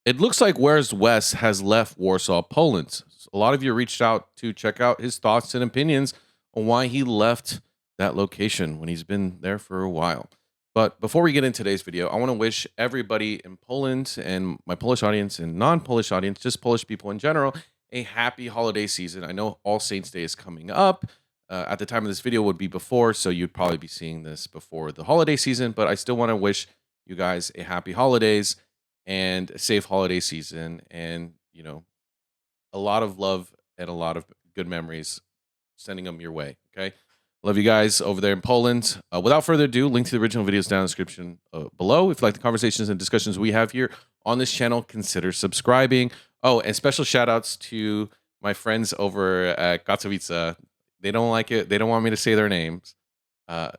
It looks like Where's Wes has left Warsaw, Poland. A lot of you reached out to check out his thoughts and opinions on why he left that location when he's been there for a while. But before we get into today's video, I want to wish everybody in Poland and my Polish audience and non-Polish audience, just Polish people in general, a happy holiday season. I know All Saints Day is coming up. At the time of this video would be before, so you'd probably be seeing this before the holiday season, but I still want to wish you guys a happy holidays and a safe holiday season, and a lot of love and a lot of good memories, sending them your way. Okay, love you guys over there in Poland. Without further ado, link to the original videos down in the description below. If you like the conversations and discussions we have here on this channel, consider subscribing. Oh, and special shout outs to my friends over at Katowice. They don't like it. They don't want me to say their names. But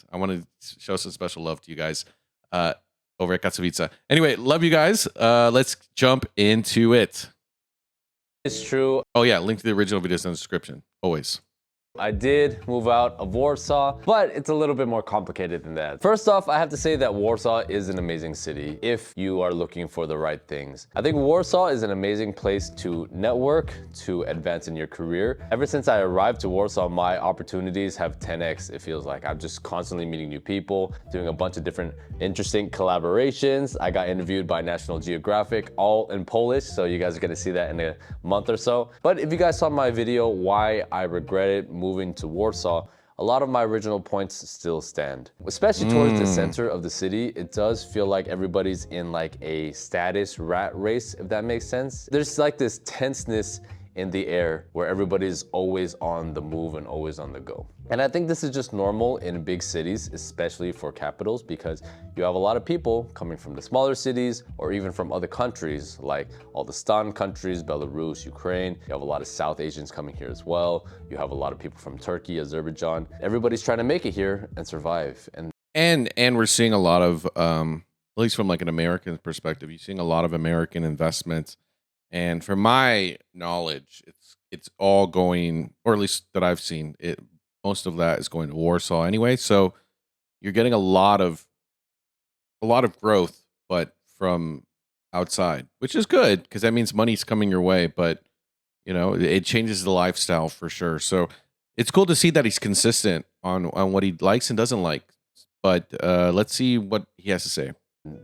I want to show some special love to you guys over at Katowice. Anyway, love you guys. Let's jump into it. It's true. Oh, yeah. Link to the original videos in the description. Always. I did move out of Warsaw, but it's a little bit more complicated than that. First off, I have to say that Warsaw is an amazing city if you are looking for the right things. I think Warsaw is an amazing place to network, to advance in your career. Ever since I arrived to Warsaw, my opportunities have 10x. It feels like I'm just constantly meeting new people, doing a bunch of different interesting collaborations. I got interviewed by National Geographic, all in Polish, so you guys are gonna see that in a month or so. But if you guys saw my video, why I regretted moving to Warsaw, a lot of my original points still stand. Especially towards the center of the city, it does feel like everybody's in like a status rat race, if that makes sense. There's like this tenseness in the air where everybody's always on the move and always on the go. And I think this is just normal in big cities, especially for capitals, because you have a lot of people coming from the smaller cities or even from other countries like all the Stan countries, Belarus, Ukraine. You have a lot of South Asians coming here as well. You have a lot of people from Turkey, Azerbaijan. Everybody's trying to make it here and survive. And we're seeing a lot of, at least from like an American perspective, you're seeing a lot of American investments. And from my knowledge, it's all going, or at least that I've seen it, most of that is going to Warsaw anyway. So you're getting a lot of growth, but from outside, which is good because that means money's coming your way. But it changes the lifestyle for sure. So it's cool to see that he's consistent on what he likes and doesn't like. But let's see what he has to say.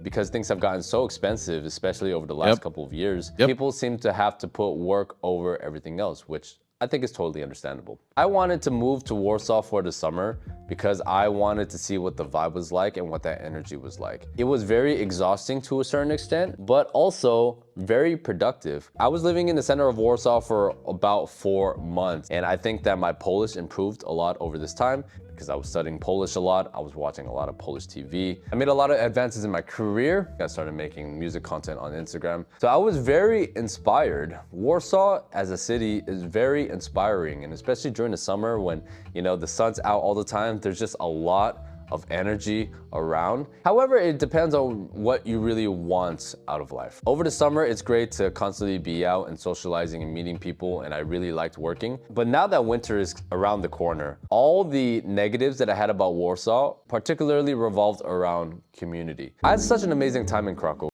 Because things have gotten so expensive, especially over the last couple of years, people seem to have to put work over everything else, which I think is totally understandable. I wanted to move to Warsaw for the summer because I wanted to see what the vibe was like and what that energy was like. It was very exhausting to a certain extent, but also very productive. I was living in the center of Warsaw for about 4 months, and I think that my Polish improved a lot over this time because I was studying Polish a lot. I was watching a lot of Polish TV. I made a lot of advances in my career. I started making music content on Instagram. So I was very inspired. Warsaw as a city is very inspiring, and especially during the summer when, the sun's out all the time, there's just a lot of energy around. However, it depends on what you really want out of life. Over the summer, it's great to constantly be out and socializing and meeting people, and I really liked working. But now that winter is around the corner, all the negatives that I had about Warsaw particularly revolved around community. I had such an amazing time in Kraków.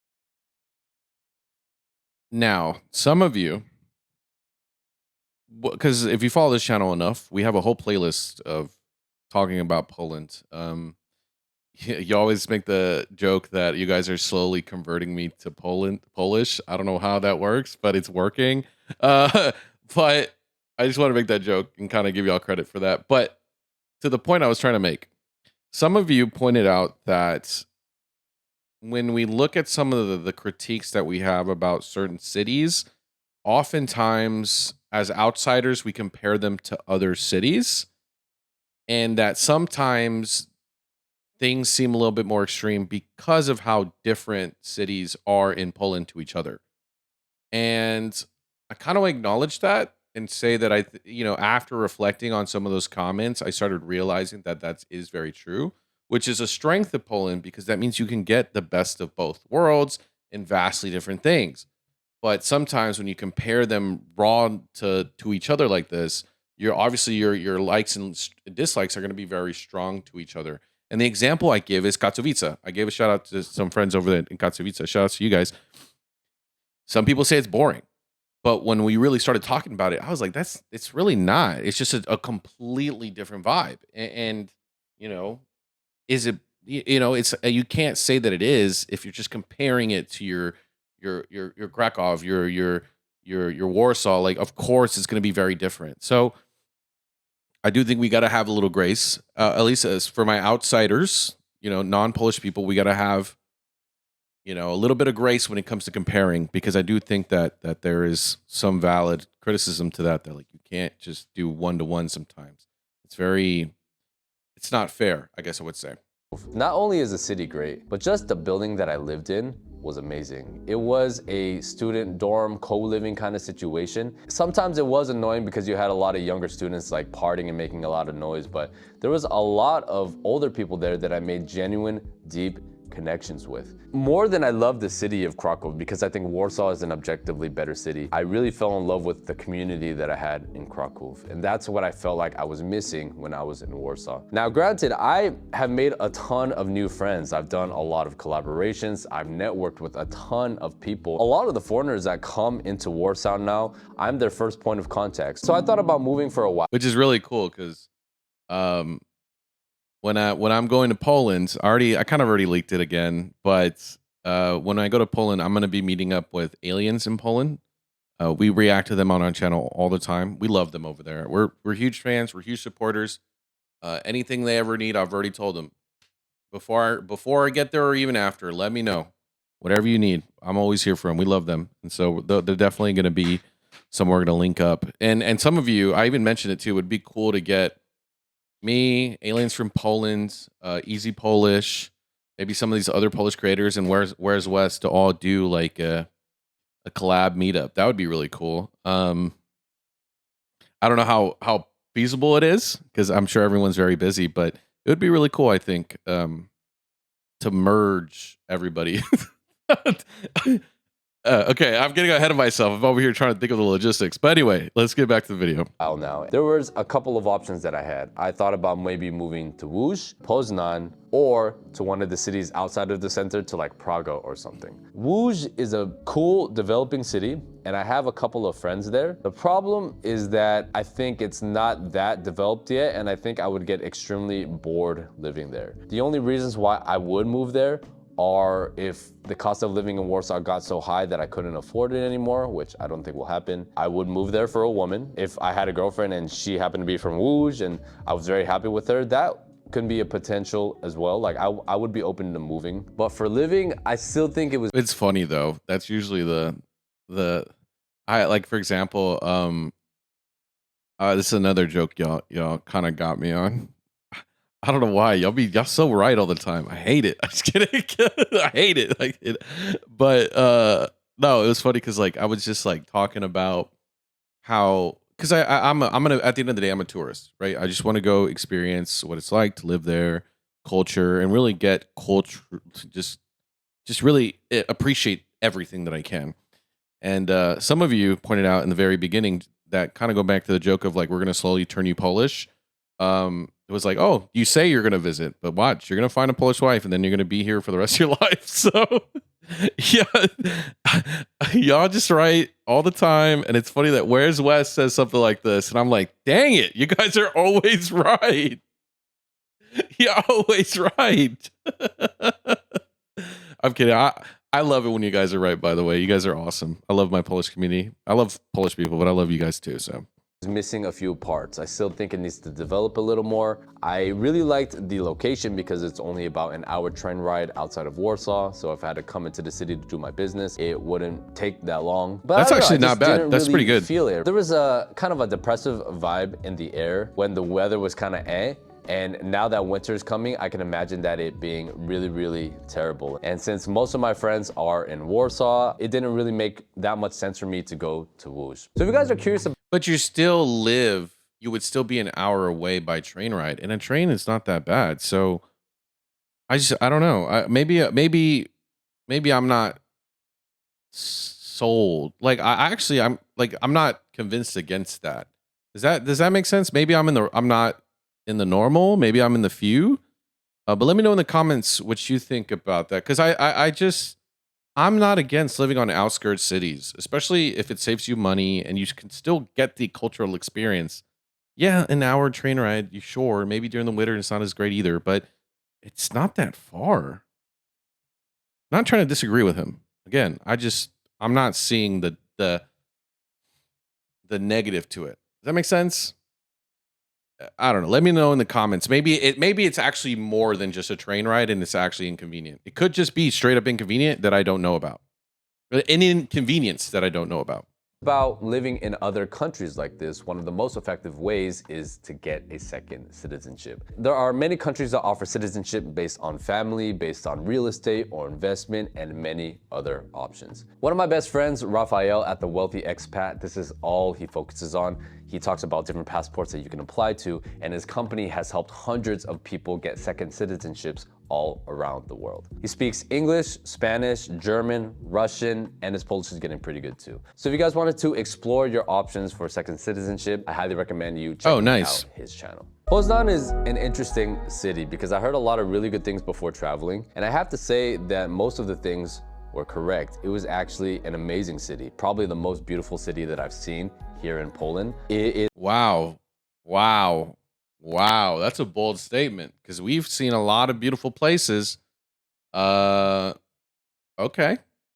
Now, some of you, because if you follow this channel enough, we have a whole playlist of talking about Poland. You always make the joke that you guys are slowly converting me to Polish. I don't know how that works, but it's working. But I just want to make that joke and kind of give y'all credit for that. But to the point I was trying to make, some of you pointed out that when we look at some of the critiques that we have about certain cities, oftentimes as outsiders, we compare them to other cities. And that sometimes things seem a little bit more extreme because of how different cities are in Poland to each other. And I kind of acknowledge that and say that after reflecting on some of those comments, I started realizing that that is very true, which is a strength of Poland because that means you can get the best of both worlds in vastly different things. But sometimes when you compare them raw to each other like this, your likes and dislikes are going to be very strong to each other. And the example I give is Katowice. I gave a shout out to some friends over there in Katowice. Shout out to you guys. Some people say it's boring, but when we really started talking about it, I was like, it's really not. It's just a completely different vibe. And you know, is it, it's, you can't say that it is if you're just comparing it to your Kraków, your Warsaw. Like, of course it's going to be very different. So I do think we got to have a little grace, at least as for my outsiders, non-Polish people. We got to have, a little bit of grace when it comes to comparing, because I do think that there is some valid criticism to that. That like you can't just do one-to-one sometimes. It's not fair, I guess I would say. Not only is the city great, but just the building that I lived in was amazing. It was a student dorm co-living kind of situation. Sometimes it was annoying because you had a lot of younger students like partying and making a lot of noise, but there was a lot of older people there that I made genuine, deep connections with. More than I love the city of Kraków, because I think Warsaw is an objectively better city, I really fell in love with the community that I had in Kraków. And that's what I felt like I was missing when I was in Warsaw. Now, granted, I have made a ton of new friends. I've done a lot of collaborations. I've networked with a ton of people. A lot of the foreigners that come into Warsaw now, I'm their first point of contact. So I thought about moving for a while. Which is really cool because when I'm going to Poland, I kind of already leaked it again, but when I go to Poland, I'm going to be meeting up with aliens in Poland. We react to them on our channel all the time. We love them over there. We're huge fans. We're huge supporters. Anything they ever need, I've already told them before I get there or even after. Let me know. Whatever you need, I'm always here for them. We love them, and so they're definitely going to be somewhere we're going to link up. And some of you, I even mentioned it too. Would be cool to get me, aliens from Poland, Easy Polish, maybe some of these other Polish creators, and Where's West to all do like a collab meetup. That would be really cool. I don't know how feasible it is because I'm sure everyone's very busy, but it would be really cool, I think, to merge everybody. Okay, I'm getting ahead of myself. I'm over here trying to think of the logistics. But anyway, let's get back to the video. Now, there was a couple of options that I had. I thought about maybe moving to Łódź, Poznań, or to one of the cities outside of the center to like Praga or something. Łódź is a cool developing city, and I have a couple of friends there. The problem is that I think it's not that developed yet, and I think I would get extremely bored living there. The only reasons why I would move there are if the cost of living in Warsaw got so high that I couldn't afford it anymore, which I don't think will happen. I would move there for a woman. If I had a girlfriend and she happened to be from Łódź and I was very happy with her, that could be a potential as well. Like I would be open to moving. But for living, I still think it's funny though. That's usually I like, for example, this is another joke y'all kind of got me on. I don't know why y'all so right all the time. I hate it. I'm just kidding. I hate it. But no, it was funny because like I was just like talking about how, because I'm gonna, at the end of the day, I'm a tourist, right? I just want to go experience what it's like to live there, culture, and really get culture, just really appreciate everything that I can. And some of you pointed out in the very beginning that kind of go back to the joke of like, we're gonna slowly turn you Polish. It was like, oh, you say you're going to visit, but watch, you're going to find a Polish wife and then you're going to be here for the rest of your life. So yeah, y'all just right all the time. And it's funny that Where's West says something like this. And I'm like, dang it, you guys are always right. You're always right. I'm kidding. I love it when you guys are right, by the way. You guys are awesome. I love my Polish community. I love Polish people, but I love you guys too. So missing a few parts. I still think it needs to develop a little more. I really liked the location because it's only about an hour train ride outside of Warsaw. So if I had to come into the city to do my business, it wouldn't take that long. But that's actually not bad. That's pretty good. Feel it. There was a kind of a depressive vibe in the air when the weather was kind of And now that winter's coming, I can imagine that it being really, really terrible. And since most of my friends are in Warsaw, it didn't really make that much sense for me to go to Łódź. So if you guys are curious about— But you would still be an hour away by train ride. And a train is not that bad. So I don't know. Maybe I'm not sold. Like I'm not convinced against that. Does that make sense? Maybe I'm not in the normal, maybe I'm in the few, But let me know in the comments what you think about that, because I'm not against living on outskirts cities, especially if it saves you money and you can still get the cultural experience. Yeah, an hour train ride, you sure. Maybe during the winter it's not as great either, but it's not that far. Not trying to disagree with him. Again, I'm not seeing the negative to it. Does that make sense? I don't know. Let me know in the comments. Maybe it's actually more than just a train ride and it's actually inconvenient. It could just be straight up inconvenient that I don't know about. An inconvenience that I don't know about. About living in other countries like this, one of the most effective ways is to get a second citizenship. There are many countries that offer citizenship based on family, based on real estate or investment, and many other options. One of my best friends, Rafael at The Wealthy Expat, this is all he focuses on. He talks about different passports that you can apply to, and his company has helped hundreds of people get second citizenships all around the world. He speaks English, Spanish, German, Russian, and his Polish is getting pretty good too. So if you guys wanted to explore your options for second citizenship, I highly recommend you check out his channel. Poznan is an interesting city because I heard a lot of really good things before traveling, and I have to say that most of the things were correct. It was actually an amazing city, probably the most beautiful city that I've seen here in Poland. Wow. That's a bold statement because we've seen a lot of beautiful places. Okay.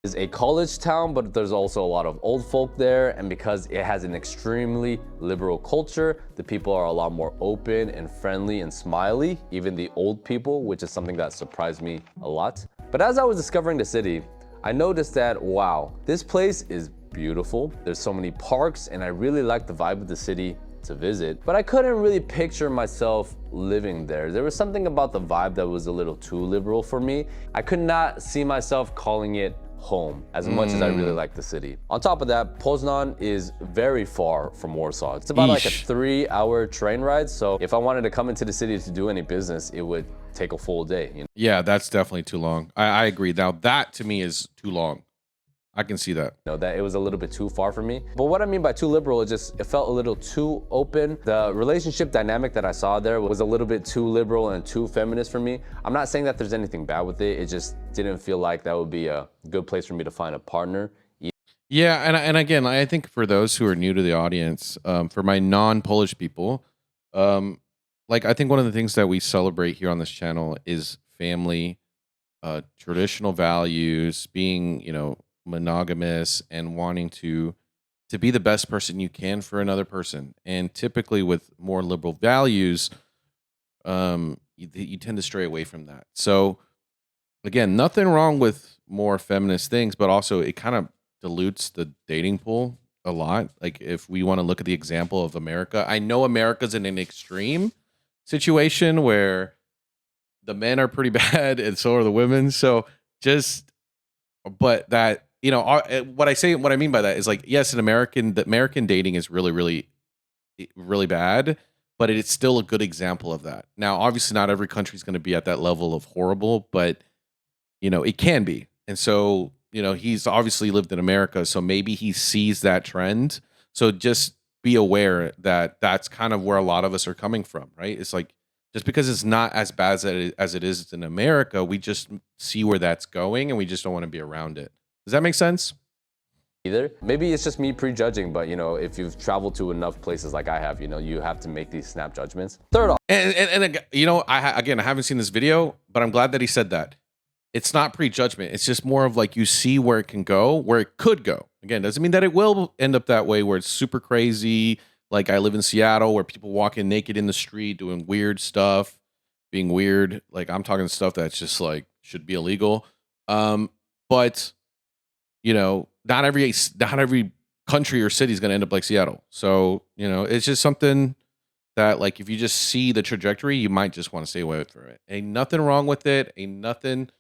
Is a college town, but there's also a lot of old folk there, and because it has an extremely liberal culture, the people are a lot more open and friendly and smiley, even the old people, which is something that surprised me a lot. But as I was discovering the city, I noticed that, wow, this place is beautiful. There's so many parks, and I really like the vibe of the city to visit, but I couldn't really picture myself living there. There was something about the vibe that was a little too liberal for me. I could not see myself calling it home as much as I really like the city. On top of that, Poznan is very far from Warsaw. It's about like a 3-hour train ride. So if I wanted to come into the city to do any business, it would take a full day. You know? Yeah, that's definitely too long. I agree. Now that to me is too long. I can see that. You know, that it was a little bit too far for me. But what I mean by too liberal, it felt a little too open. The relationship dynamic that I saw there was a little bit too liberal and too feminist for me. I'm not saying that there's anything bad with it. It just didn't feel like that would be a good place for me to find a partner. Yeah, and again, I think for those who are new to the audience, for my non-Polish people, like I think one of the things that we celebrate here on this channel is family, traditional values, being, monogamous and wanting to be the best person you can for another person. And typically with more liberal values, you tend to stray away from that. So again, nothing wrong with more feminist things, but also it kind of dilutes the dating pool a lot. Like if we want to look at the example of America, I know America's in an extreme situation where the men are pretty bad and so are the women. So but that, what I mean by that is like, yes, the American dating is really, really, really bad, but it's still a good example of that. Now, obviously not every country is going to be at that level of horrible, but it can be. And so, he's obviously lived in America, so maybe he sees that trend. So just be aware that that's kind of where a lot of us are coming from, right? It's like, just because it's not as bad as it is in America, we just see where that's going and we just don't want to be around it. Does that make sense? Either. Maybe it's just me prejudging, but if you've traveled to enough places like I have, you have to make these snap judgments. Third off, and I haven't seen this video, but I'm glad that he said that. It's not prejudgment. It's just more of like you see where it can go, where it could go. Again, doesn't mean that it will end up that way where it's super crazy. Like I live in Seattle where people walking naked in the street, doing weird stuff, being weird. Like I'm talking stuff that's just like should be illegal. But not every country or city is going to end up like Seattle. So, it's just something that like if you just see the trajectory, you might just want to stay away from it. Ain't nothing wrong with it. Ain't nothing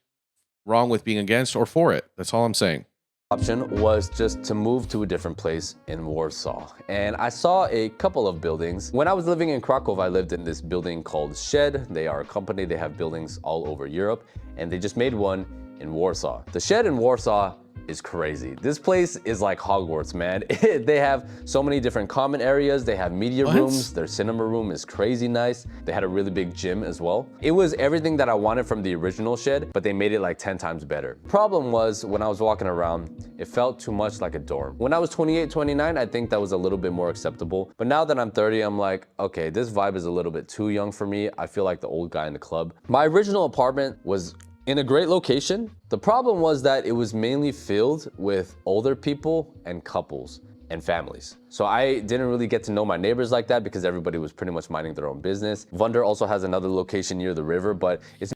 wrong with being against or for it. That's all I'm saying. Option was just to move to a different place in Warsaw. And I saw a couple of buildings. When I was living in Kraków, I lived in this building called Shed. They are a company. They have buildings all over Europe, and they just made one in Warsaw. The Shed in Warsaw is crazy. This place is like Hogwarts, man. They have so many different common areas. They have media rooms. Their cinema room is crazy nice. They had a really big gym as well. It was everything that I wanted from the original shed, but they made it like 10 times better. Problem was, when I was walking around, it felt too much like a dorm. When I was 28, 29, I think that was a little bit more acceptable. But now that I'm 30, I'm like, okay, this vibe is a little bit too young for me. I feel like the old guy in the club. My original apartment was in a great location. The problem was that it was mainly filled with older people and couples and families. So I didn't really get to know my neighbors like that because everybody was pretty much minding their own business. Vunder also has another location near the river, but it's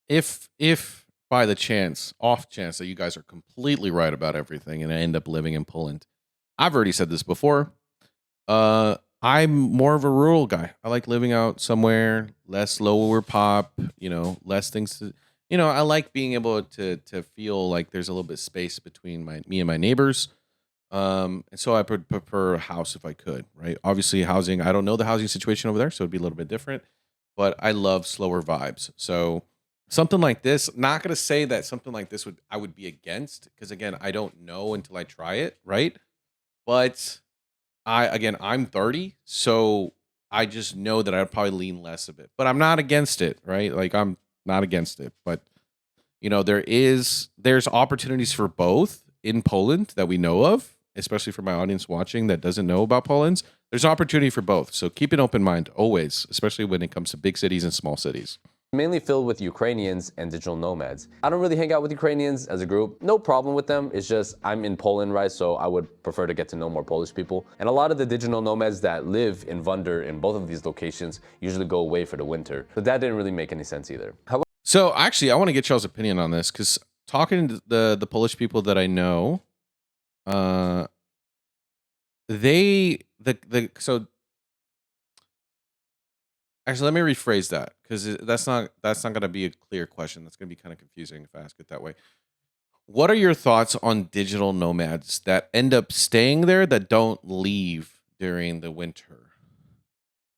if by the off chance that you guys are completely right about everything and I end up living in Poland, I've already said this before. I'm more of a rural guy. I like living out somewhere, less lower pop, less things to, I like being able to feel like there's a little bit of space between me and my neighbors. And so I would prefer a house if I could, right? Obviously housing, I don't know the housing situation over there, so it'd be a little bit different, but I love slower vibes. So something like this, not going to say that something like this I would be against, because again, I don't know until I try it, right? But I'm 30, so I just know that I'd probably lean less of it. But I'm not against it, right? Like I'm not against it. But there's opportunities for both in Poland that we know of, especially for my audience watching that doesn't know about Poland. There's opportunity for both. So keep an open mind always, especially when it comes to big cities and small cities. Mainly filled with Ukrainians and digital nomads. I don't really hang out with Ukrainians as a group. No problem with them. It's just I'm in Poland, right? So I would prefer to get to know more Polish people. And a lot of the digital nomads that live in Vunder in both of these locations usually go away for the winter. But that didn't really make any sense either. So actually, I want to get y'all's opinion on this because talking to the Polish people that I know, actually, let me rephrase that because that's not going to be a clear question. That's going to be kind of confusing if I ask it that way. What are your thoughts on digital nomads that end up staying there that don't leave during the winter,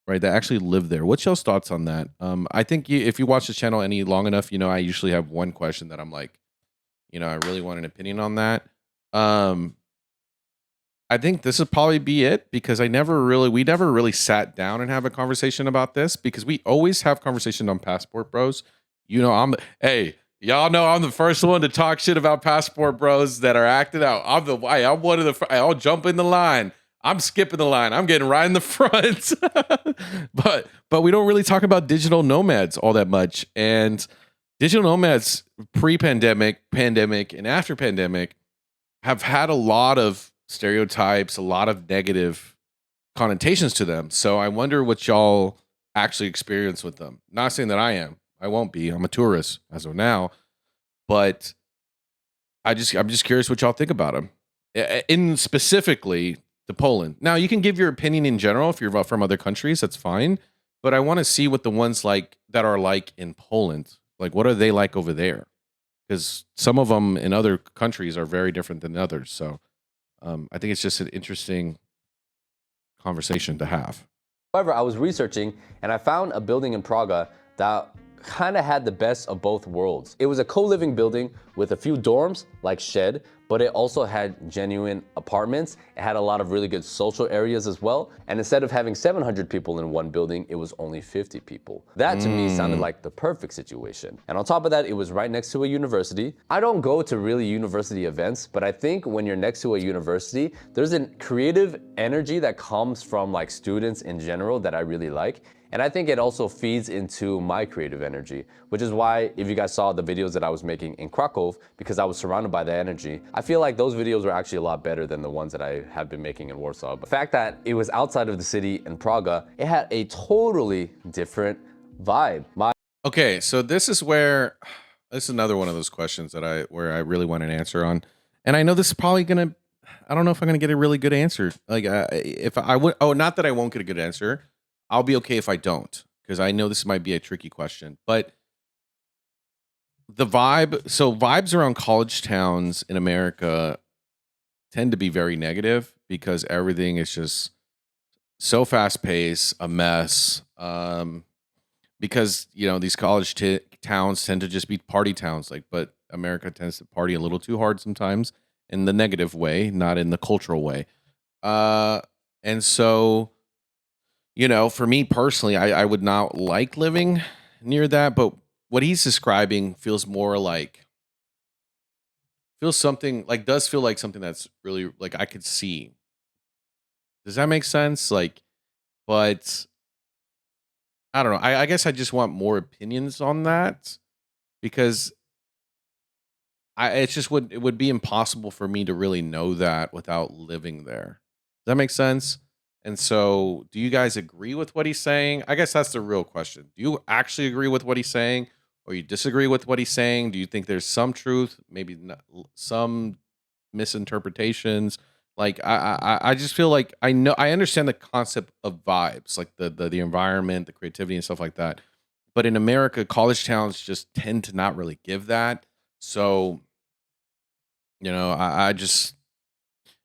right? That actually live there. What's y'all's thoughts on that? I think if you watch the channel any long enough, I usually have one question that I'm like, I really want an opinion on that. I think this would probably be it because we never really sat down and have a conversation about this because we always have conversation on Passport Bros. Hey, y'all know I'm the first one to talk shit about Passport Bros that are acting out. I'm one of the, I'll jump in the line. I'm skipping the line. I'm getting right in the front. but we don't really talk about digital nomads all that much. And digital nomads pre-pandemic, pandemic, and after pandemic have had a lot of stereotypes, a lot of negative connotations to them. So I wonder what y'all actually experience with them. Not saying that I won't be. I'm a tourist as of now, but I'm just curious what y'all think about them. In specifically to Poland. Now you can give your opinion in general if you're from other countries. That's fine. But I want to see what the ones like that are like in Poland. Like what are they like over there? Because some of them in other countries are very different than others. So I think it's just an interesting conversation to have. However, I was researching and I found a building in Praga that kind of had the best of both worlds. It was a co-living building with a few dorms, like shed, but it also had genuine apartments. It had a lot of really good social areas as well. And instead of having 700 people in one building, it was only 50 people. That to me sounded like the perfect situation. And on top of that, it was right next to a university. I don't go to really university events, but I think when you're next to a university, there's a creative energy that comes from like students in general that I really like. And I think it also feeds into my creative energy, which is why if you guys saw the videos that I was making in Kraków, because I was surrounded by that energy, I feel like those videos were actually a lot better than the ones that I have been making in Warsaw. But the fact that it was outside of the city in Praga, it had a totally different vibe. Okay, so this is another one of those questions where I really want an answer on. And I know this is probably I don't know if I'm gonna get a really good answer. Like not that I won't get a good answer. I'll be okay if I don't, because I know this might be a tricky question. But vibes around college towns in America tend to be very negative because everything is just so fast paced, a mess. Because these college big towns tend to just be party towns, like, but America tends to party a little too hard sometimes in the negative way, not in the cultural way. And so, for me personally, I would not like living near that, but what he's describing feels more like does feel like something that's really like I could see. Does that make sense? Like, but I don't know. I guess I just want more opinions on that because it would be impossible for me to really know that without living there. Does that make sense? And so, do you guys agree with what he's saying? I guess that's the real question. Do you actually agree with what he's saying, or you disagree with what he's saying? Do you think there's some truth, maybe some misinterpretations? Like, I just feel like I understand the concept of vibes, like the environment, the creativity, and stuff like that. But in America, college towns just tend to not really give that. So, I just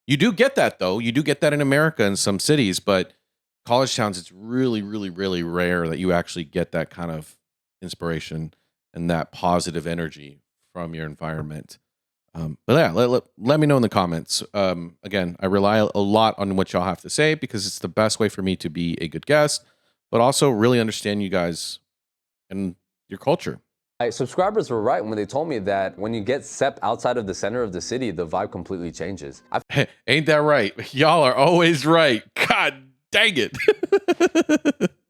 you do get that though. You do get that in America in some cities, but college towns, it's really, really, really rare that you actually get that kind of inspiration and that positive energy from your environment. But yeah, let me know in the comments. Again, I rely a lot on what y'all have to say because it's the best way for me to be a good guest, but also really understand you guys and your culture. My subscribers were right when they told me that when you get stepped outside of the center of the city, the vibe completely changes. Ain't that right? Y'all are always right. God dang it.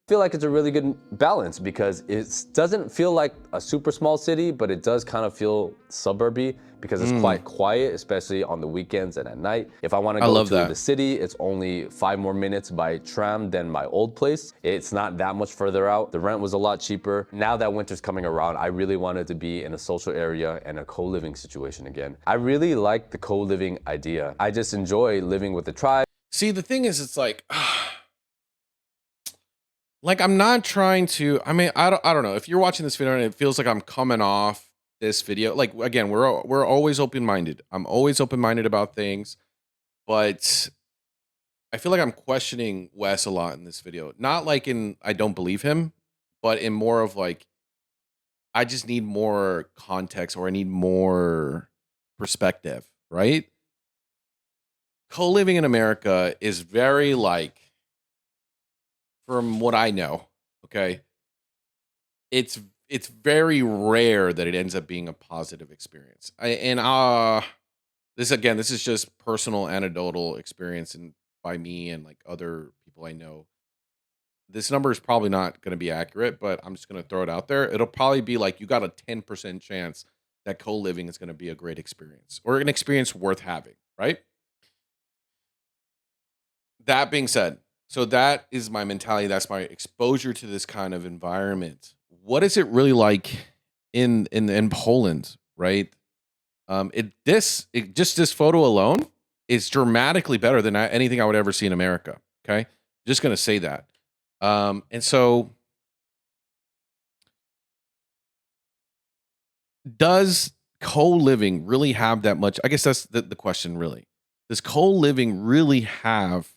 Feel like it's a really good balance because it doesn't feel like a super small city, but it does kind of feel suburby because it's quite quiet, especially on the weekends and at night. If I want to go to the city, it's only 5 more minutes by tram than my old place. It's not that much further out. The rent was a lot cheaper. Now that winter's coming around, I really wanted to be in a social area and a co-living situation again. I really like the co-living idea. I just enjoy living with the tribe. See, the thing is, it's like, I'm not trying to, I don't know if you're watching this video and it feels like I'm coming off this video. Like, again, we're always open-minded. I'm always open-minded about things, but I feel like I'm questioning Wes a lot in this video. Not like in, I don't believe him, but in more of like, I just need more context or I need more perspective, right? Co-living in America is very like, from what I know, okay, it's very rare that it ends up being a positive experience. This is just personal anecdotal experience and by me and like other people I know. This number is probably not going to be accurate, but I'm just going to throw it out there. It'll probably be like you got a 10% chance that co-living is going to be a great experience or an experience worth having, right? That being said, so that is my mentality. That's my exposure to this kind of environment. What is it really like in Poland, right? Just this photo alone is dramatically better than anything I would ever see in America. Okay, just gonna say that. And so, does co-living really have that much? I guess that's the question. Really, does co-living really have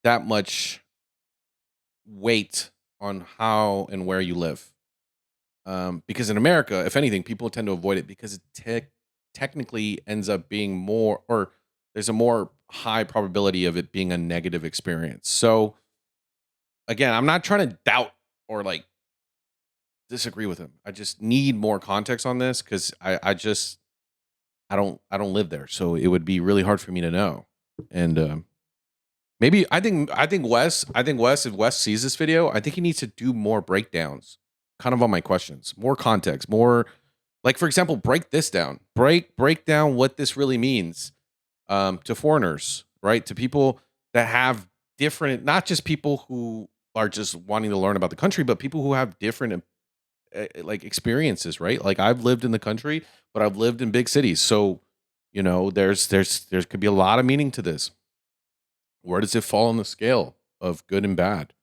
that much weight on how and where you live? Because in America, if anything, people tend to avoid it because it technically ends up being more, or there's a more high probability of it being a negative experience. So again, I'm not trying to doubt or like disagree with him. I just need more context on this because I don't live there, so it would be really hard for me to know. And maybe I think Wes, if Wes sees this video, I think he needs to do more breakdowns, kind of on my questions, more context, more like, for example, break this down, break down what this really means to foreigners, right? To people that have different, not just people who are just wanting to learn about the country, but people who have different like experiences, right? Like I've lived in the country, but I've lived in big cities, so there could be a lot of meaning to this. Where does it fall on the scale of good and bad?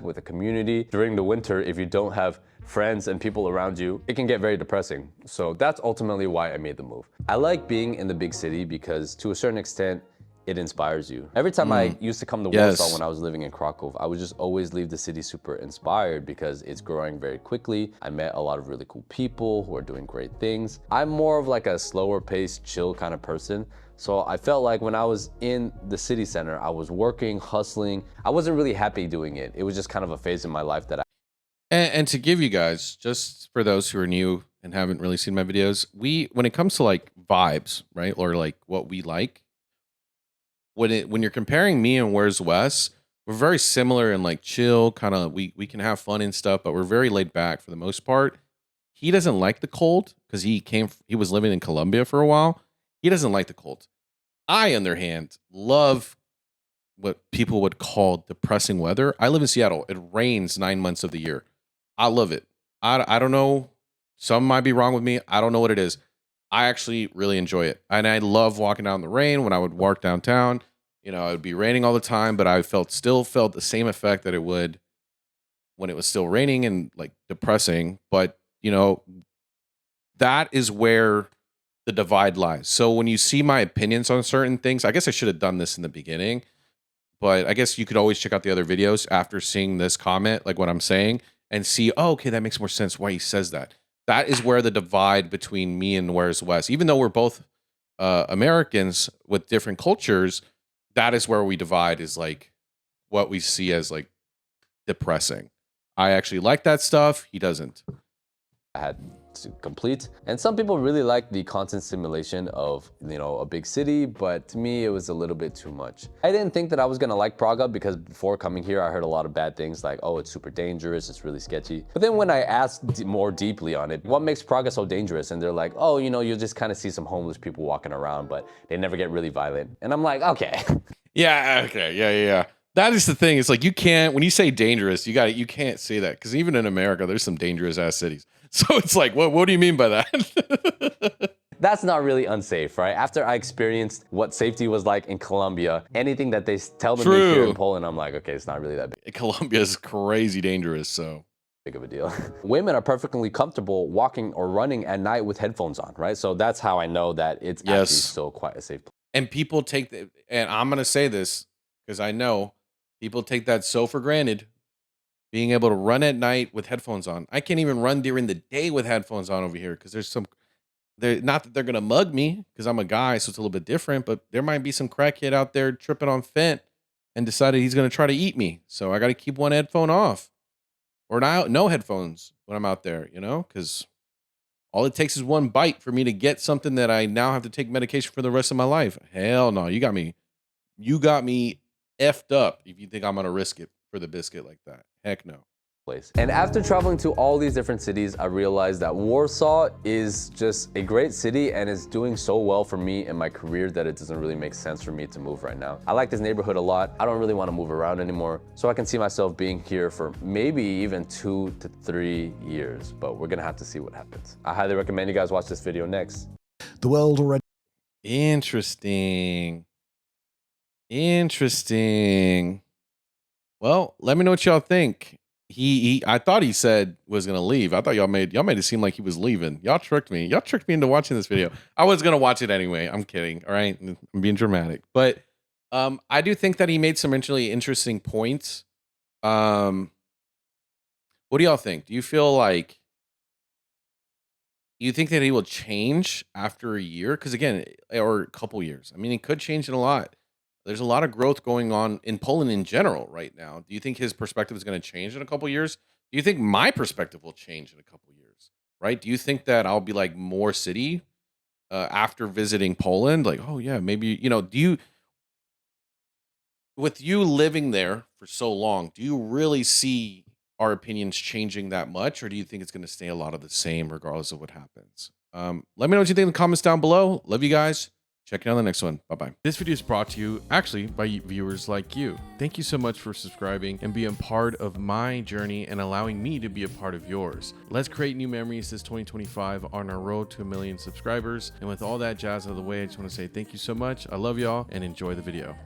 With a community during the winter, if you don't have friends and people around you, it can get very depressing. So that's ultimately why I made the move. I like being in the big city because to a certain extent, it inspires you. Every time I used to come to Yes. Warsaw when I was living in Kraków, I would just always leave the city super inspired because it's growing very quickly. I met a lot of really cool people who are doing great things. I'm more of like a slower paced, chill kind of person. So I felt like when I was in the city center, I was working, hustling. I wasn't really happy doing it. It was just kind of a phase in my life that And to give you guys, just for those who are new and haven't really seen my videos, when it comes to like vibes, right, or like what we like, when you're comparing me and Where's Wes, we're very similar and like chill, kind of we can have fun and stuff, but we're very laid back for the most part. He doesn't like the cold because he was living in Colombia for a while. He doesn't like the cold. I, on the other hand, love what people would call depressing weather. I live in Seattle. It rains 9 months of the year. I love it. I don't know. Some might be wrong with me. I don't know what it is. I actually really enjoy it. And I love walking out in the rain. When I would walk downtown, it would be raining all the time, but I still felt the same effect that it would when it was still raining and like depressing. But, that is where the divide lies. So when you see my opinions on certain things, I guess I should have done this in the beginning, but I guess you could always check out the other videos after seeing this comment, like what I'm saying, and see, oh, okay, that makes more sense why he says that. That is where the divide between me and Where's Wes, even though we're both Americans with different cultures, that is where we divide, is like what we see as like depressing. I actually like that stuff. He doesn't. I had to complete. And some people really like the constant stimulation of, a big city, but to me, it was a little bit too much. I didn't think that I was gonna like Praga because before coming here, I heard a lot of bad things like, oh, it's super dangerous, it's really sketchy. But then when I asked more deeply on it, what makes Praga so dangerous? And they're like, oh, you'll just kind of see some homeless people walking around, but they never get really violent. And I'm like, okay. Yeah, okay, yeah. That is the thing. It's like when you say dangerous, you can't say that because even in America, there's some dangerous ass cities. So it's like, what do you mean by that? That's not really unsafe, right? After I experienced what safety was like in Colombia, anything that they tell me here in Poland, I'm like, okay, it's not really that big. Colombia is crazy dangerous, so big of a deal. Women are perfectly comfortable walking or running at night with headphones on, right? So that's how I know that it's actually still quite a safe place. And people and I'm going to say this because I know people take that so for granted, being able to run at night with headphones on. I can't even run during the day with headphones on over here because not that they're going to mug me because I'm a guy, so it's a little bit different, but there might be some crackhead out there tripping on fent and decided he's going to try to eat me. So I got to keep one headphone off or no headphones when I'm out there, because all it takes is one bite for me to get something that I now have to take medication for the rest of my life. Hell no, you got me effed up if you think I'm going to risk it for the biscuit like that. Heck no. And after traveling to all these different cities, I realized that Warsaw is just a great city and is doing so well for me in my career that it doesn't really make sense for me to move right now. I like this neighborhood a lot. I don't really want to move around anymore. So I can see myself being here for maybe even 2 to 3 years, but we're gonna have to see what happens. I highly recommend you guys watch this video next. The world already. Interesting. Well, let me know what y'all think. I thought he said was gonna leave. I thought y'all made it seem like he was leaving. Y'all tricked me. Y'all tricked me into watching this video. I was gonna watch it anyway. I'm kidding. All right, I'm being dramatic, but I do think that he made some really interesting points. What do y'all think? Do you feel like you think that he will change after a year? Because again, or a couple years. I mean, he could change it a lot. There's a lot of growth going on in Poland in general right now. Do you think his perspective is going to change in a couple years? Do you think my perspective will change in a couple years? Right? Do you think that I'll be like more city after visiting Poland? Like, oh yeah, maybe, with you living there for so long, do you really see our opinions changing that much? Or do you think it's going to stay a lot of the same regardless of what happens? Let me know what you think in the comments down below. Love you guys. Check you on the next one. Bye-bye. This video is brought to you actually by viewers like you. Thank you so much for subscribing and being part of my journey and allowing me to be a part of yours. Let's create new memories this 2025 on our road to 1 million subscribers. And with all that jazz out of the way, I just want to say thank you so much. I love y'all and enjoy the video.